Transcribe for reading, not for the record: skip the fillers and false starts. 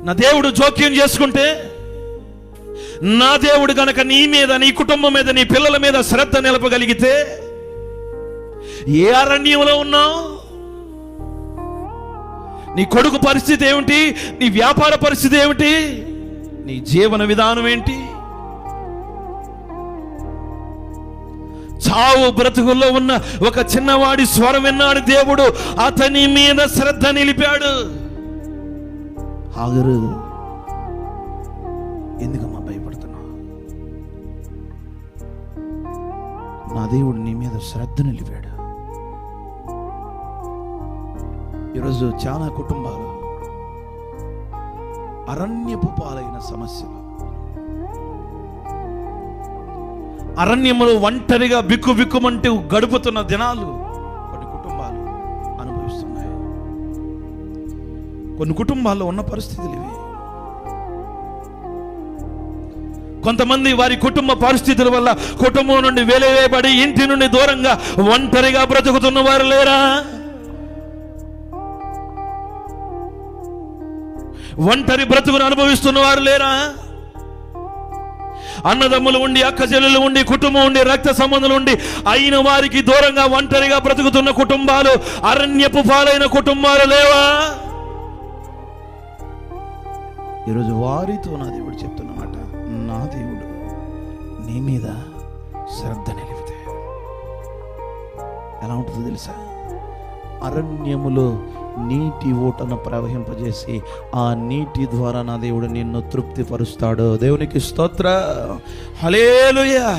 నా దేవుడు జోక్యం చేసుకుంటే, నా దేవుడు గనక నీ మీద, నీ కుటుంబం మీద, నీ పిల్లల మీద శ్రద్ధ నిలపగలిగితే, ఏ అరణ్యంలో ఉన్నావు? నీ కొడుకు పరిస్థితి ఏమిటి? నీ వ్యాపార పరిస్థితి ఏమిటి? నీ జీవన విధానం ఏంటి? చావు బ్రతుకుల్లో ఉన్న ఒక చిన్నవాడి స్వరం విన్నాడు దేవుడు, అతని మీద శ్రద్ధ నిలిపాడు. ఆగరు, ఎందుకమ్మా భయపడుతున్నావు? నా దేవుడు నీ మీద శ్రద్ధ నిలిపాడు. ఈరోజు చాలా కుటుంబాలు అరణ్యపు పాలైన సమస్యలు, అరణ్యములు ఒంటరిగా బిక్కుబిక్కుమంటూ గడుపుతున్న దినాలు కొన్ని కుటుంబాలు అనుభవిస్తున్నాయి. కొన్ని కుటుంబాల్లో ఉన్న పరిస్థితులు ఇవి. కొంతమంది వారి కుటుంబ పరిస్థితుల వల్ల కుటుంబం నుండి వెలివేయబడి ఇంటి నుండి దూరంగా ఒంటరిగా బ్రతుకుతున్న వారు లేరా? ఒంటరి బ్రతుకును అనుభవిస్తున్న వారు లేరా? అన్నదమ్ములు ఉండి, అక్క చెల్లెలు ఉండి, కుటుంబం ఉండి, రక్త సంబంధాలు ఉండి అయిన వారికి దూరంగా ఒంటరిగా బ్రతుకుతున్న కుటుంబాలు, అరణ్యపు పాలైన కుటుంబాలు లేవా? ఈరోజు వారితో నా దేవుడు చెప్తున్నమాట, నా దేవుడు నీ మీద శ్రద్ధ నిలిపితే ఎలా ఉంటుందో తెలుసా? అరణ్యములో నీటి ఊటను ప్రవహింపజేసి ఆ నీటి ద్వారా నా దేవుడు నిన్ను తృప్తిపరుస్తాడు. దేవునికి స్తోత్రం, హల్లెలూయా.